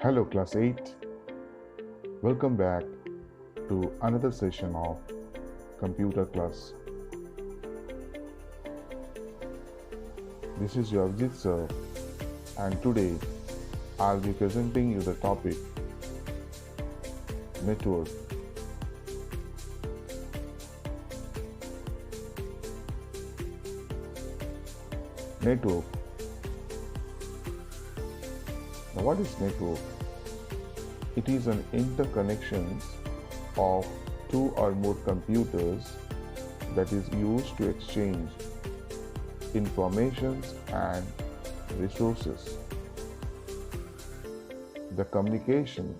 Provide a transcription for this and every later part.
Hello, Class 8. Welcome back to another session of Computer Class. This is your Avjit sir, and today I'll be presenting you the topic Network. Network. Now, what is network? It is an interconnection of two or more computers that is used to exchange information and resources. The communication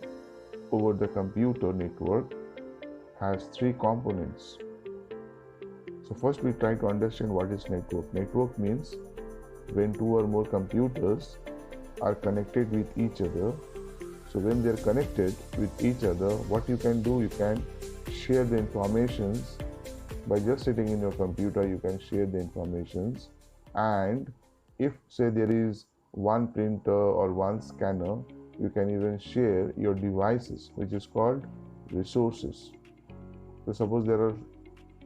over the computer network has three components. So first we try to understand what is network. Network means when two or more computers are connected with each other. So when they are connected with each other, what you can do, you can share the informations by just sitting in your computer. You can share the informations, and if say there is one printer or one scanner, you can even share your devices, which is called resources. So suppose there are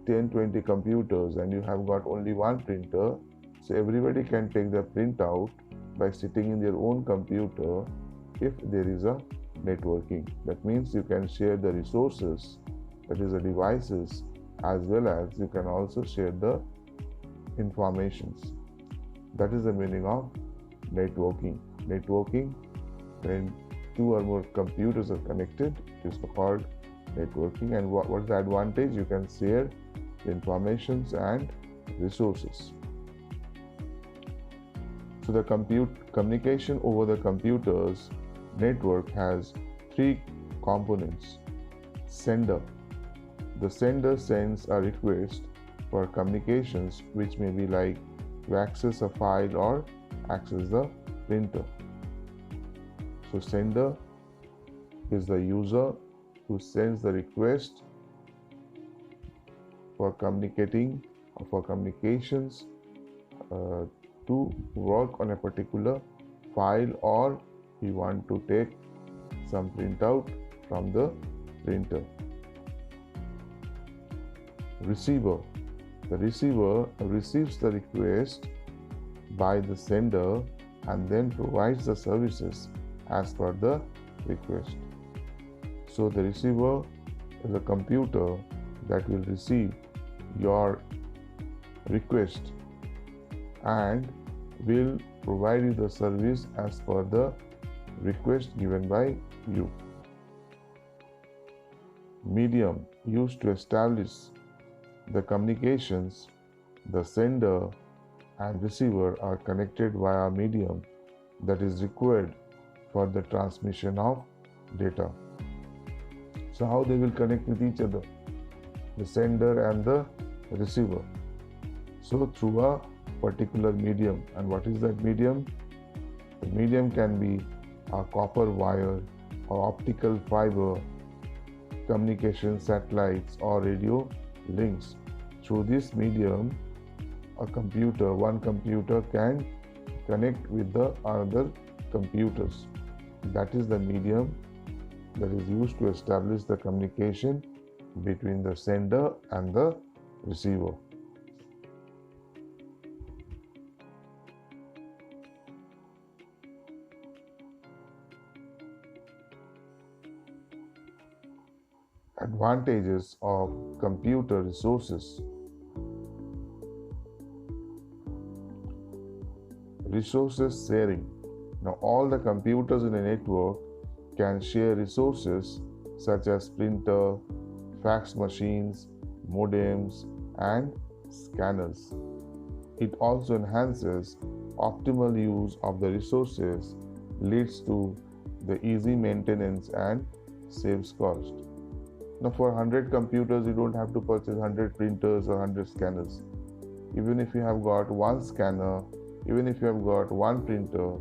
10-20 computers and you have got only one printer, so everybody can take the printout by sitting in their own computer if there is a networking. That means you can share the resources, that is the devices, as well as you can also share the informations. That is the meaning of networking. Networking, when two or more computers are connected, is called networking. And what is the advantage? You can share the informations and resources. So the communication over the computers network has three components. Sender. The sender sends a request for communications, which may be like to access a file or access the printer. So sender is the user who sends the request for communicating or for communications to work on a particular file, or we want to take some printout from the printer. Receiver. The receiver receives the request by the sender and then provides the services as per the request. So the receiver is a computer that will receive your request and will provide you the service as per the request given by you. Medium, used to establish the communications. The sender and receiver are connected via medium that is required for the transmission of data. So how they will connect with each other? The sender and the receiver. So through a particular medium. And what is that medium? The medium can be a copper wire or optical fiber, communication satellites, or radio links. Through this medium, one computer can connect with the other computers. That is the medium that is used to establish the communication between the sender and the receiver. Advantages of computer resources. Resources sharing. Now all the computers in a network can share resources such as printer, fax machines, modems, and scanners. It also enhances optimal use of the resources, leads to the easy maintenance, and saves cost. Now for 100 computers, you don't have to purchase 100 printers or 100 scanners. Even if you have got one scanner, even if you have got one printer,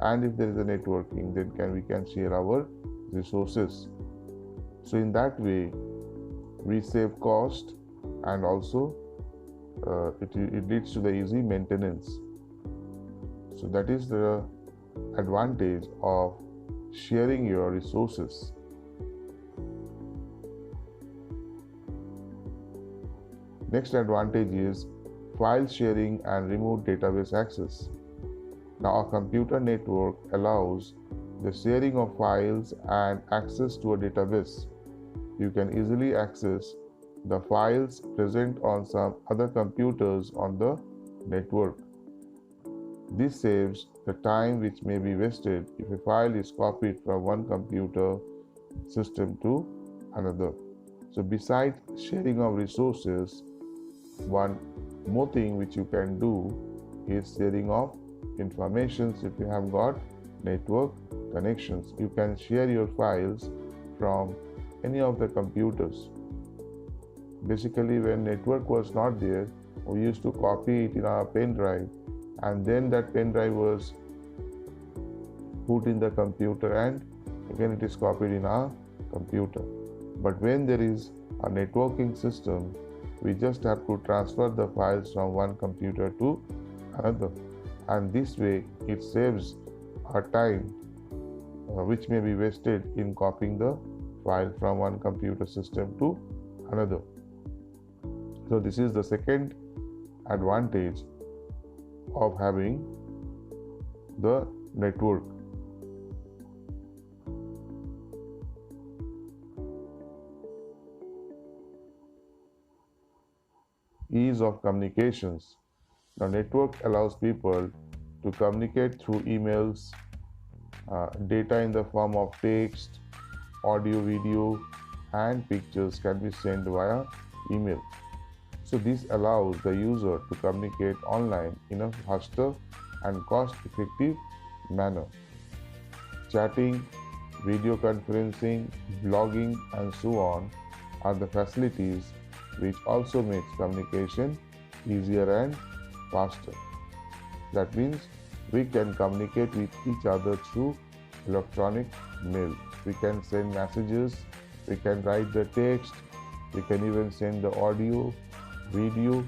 and if there is a networking, then we can share our resources. So in that way, we save cost, and also it leads to the easy maintenance. So that is the advantage of sharing your resources. Next advantage is file sharing and remote database access. Now, a computer network allows the sharing of files and access to a database. You can easily access the files present on some other computers on the network. This saves the time which may be wasted if a file is copied from one computer system to another. So besides sharing of resources, one more thing which you can do is sharing of informations. If you have got network connections, you can share your files from any of the computers. Basically, when network was not there, we used to copy it in our pen drive, and then that pen drive was put in the computer, and again it is copied in our computer. But when there is a networking system, we just have to transfer the files from one computer to another, and this way it saves our time which may be wasted in copying the file from one computer system to another. So this is the second advantage of having the network. Ease of communications. The network allows people to communicate through emails, data in the form of text, audio, video, and pictures can be sent via email. So this allows the user to communicate online in a faster and cost-effective manner. Chatting, video conferencing, blogging, and so on are the facilities which also makes communication easier and faster. That means we can communicate with each other through electronic mail. We can send messages, we can write the text, we can even send the audio, video,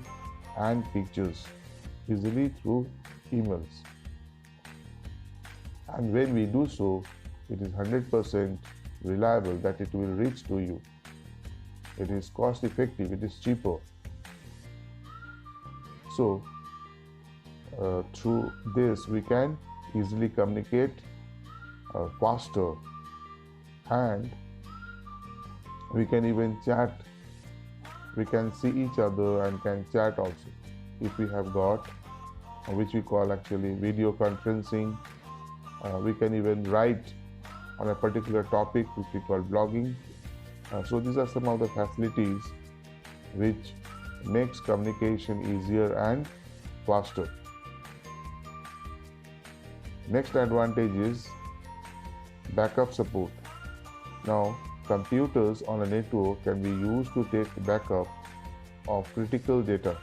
and pictures easily through emails. And when we do so, it is 100% reliable that it will reach to you. It is cost effective, it is cheaper. So, through this we can easily communicate faster, and we can even chat. We can see each other and can chat also if we have got, which we call actually video conferencing. We can even write on a particular topic which we call blogging. So these are some of the facilities which makes communication easier and faster. Next advantage is backup support. Now, computers on a network can be used to take backup of critical data.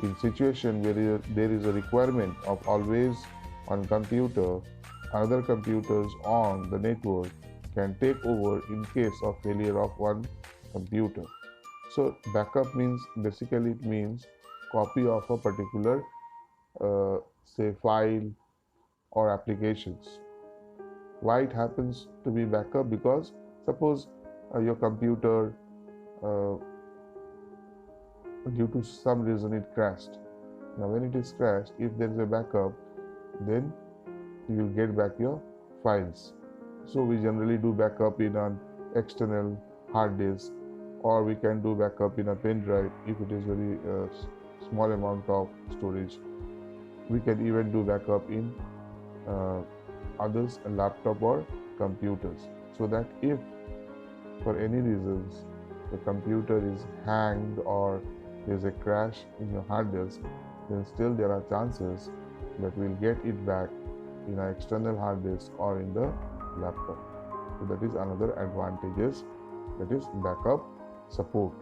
In situation where there is a requirement of always on computer, other computers on the network can take over in case of failure of one computer. So backup means, basically it means copy of a particular say file or applications. Why it happens to be backup? Because suppose your computer due to some reason it crashed. Now when it is crashed, if there is a backup, then you will get back your files. So we generally do backup in an external hard disk, or we can do backup in a pen drive if it is very small amount of storage. We can even do backup in others' laptop or computers, so that if for any reasons the computer is hanged or there is a crash in your hard disk, then still there are chances that we'll get it back in an external hard disk or in the laptop. So that is another advantage, that is backup support.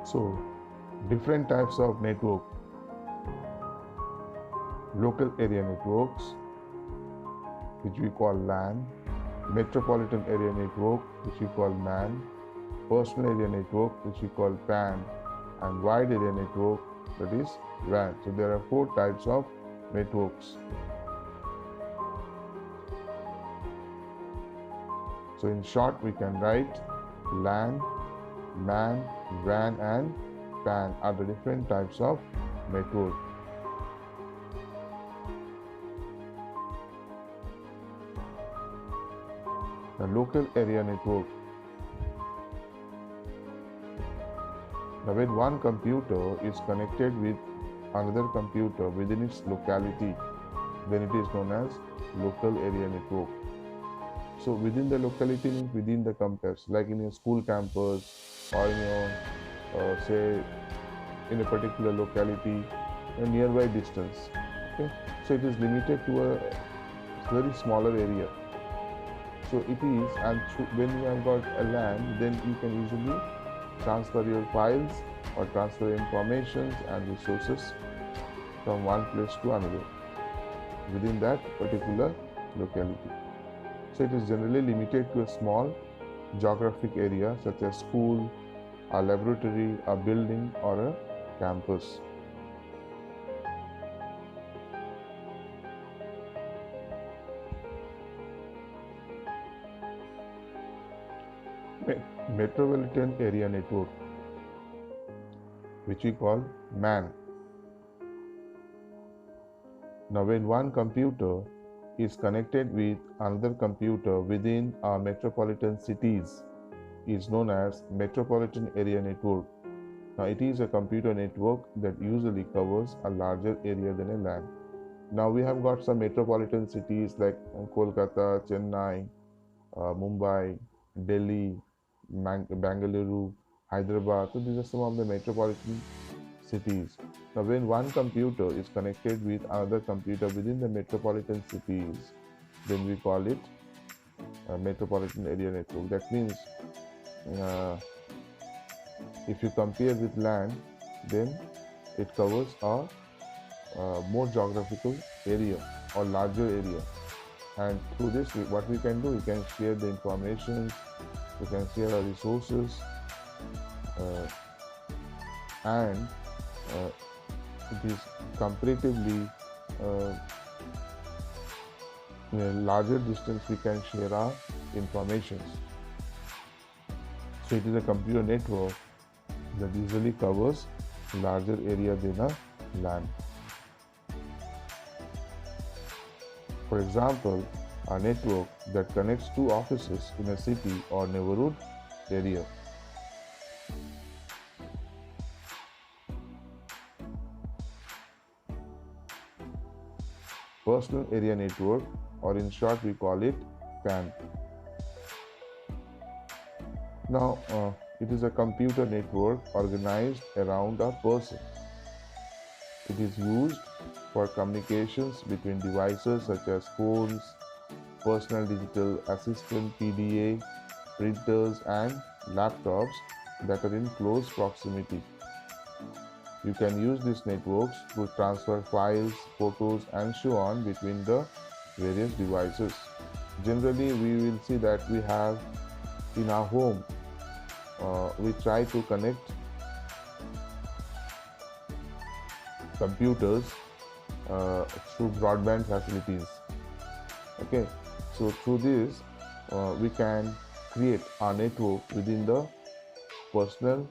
So different types of network: local area networks, which we call LAN, metropolitan area network, which we call MAN, personal area network, which we call PAN, and wide area network, that is WAN. So there are 4 types of networks. So in short, we can write LAN, MAN, WAN and PAN are the different types of network. The local area network. Now, when one computer is connected with another computer within its locality, then it is known as local area network. So within the locality means within the campus, like in a school campus or in your say in a particular locality, a nearby distance. Okay, so it is limited to a very smaller area. So it is, and when you have got a LAN, then you can easily transfer your files or transfer informations and resources from one place to another within that particular locality. So it is generally limited to a small geographic area such as school, a laboratory, a building or a campus. Metropolitan area network, which we call MAN. Now, when one computer is connected with another computer within our metropolitan cities, is known as metropolitan area network. Now, it is a computer network that usually covers a larger area than a LAN. Now, we have got some metropolitan cities like Kolkata, Chennai, Mumbai, Delhi, Bangalore, Hyderabad. So these are some of the metropolitan cities. Now, when one computer is connected with another computer within the metropolitan cities, then we call it a metropolitan area network. That means if you compare with LAN, then it covers a more geographical area or larger area. And through this, what we can do, we can share the information, we can share our resources, and it is comparatively in a larger distance we can share our information. So it is a computer network that usually covers larger area than a LAN. For example, a network that connects 2 offices in a city or neighborhood area. Personal area network, or in short we call it PAN. Now, it is a computer network organized around a person. It is used for communications between devices such as phones, personal digital assistant PDA, printers and laptops that are in close proximity. You can use these networks to transfer files, photos and so on between the various devices. Generally, we will see that we have in our home, we try to connect computers through broadband facilities. Okay, so through this we can create a network within the personal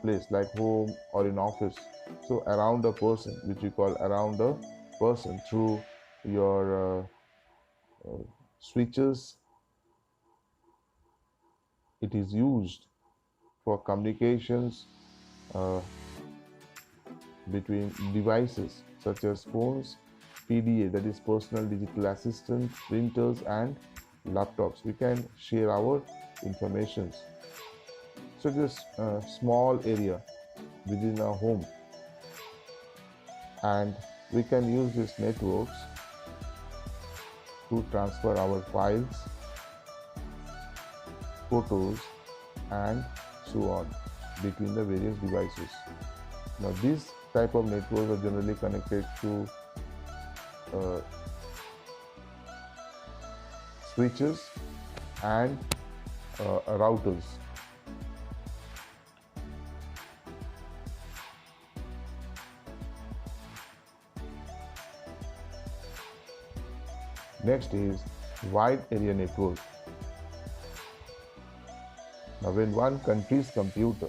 place like home or in office. So around a person, which we call around a person, through your switches, it is used for communications between devices such as phones, PDA, that is personal digital assistant, printers and laptops. We can share our informations. So this small area within our home, and we can use these networks to transfer our files, photos and so on between the various devices. Now these type of networks are generally connected to switches and routers. Next is wide area network. Now, when one country's computer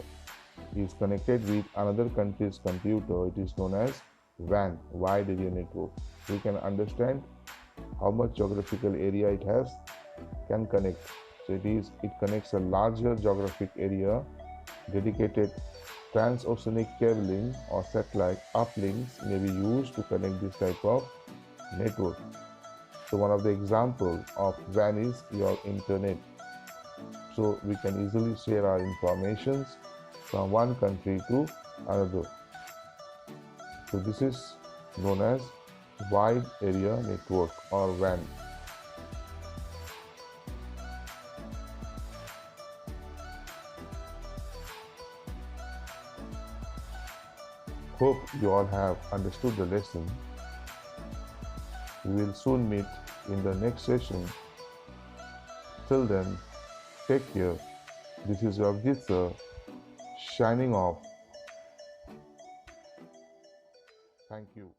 is connected with another country's computer, it is known as WAN, wide area network. We can understand how much geographical area it has, can connect. So it connects a larger geographic area. Dedicated transoceanic cabling or satellite uplinks may be used to connect this type of network. So one of the examples of WAN is your internet. So we can easily share our informations from one country to another. So this is known as wide area network or WAN. Hope you all have understood the lesson. We will soon meet in the next session. Till then, take care. This is Ravjit sir signing off. Thank you.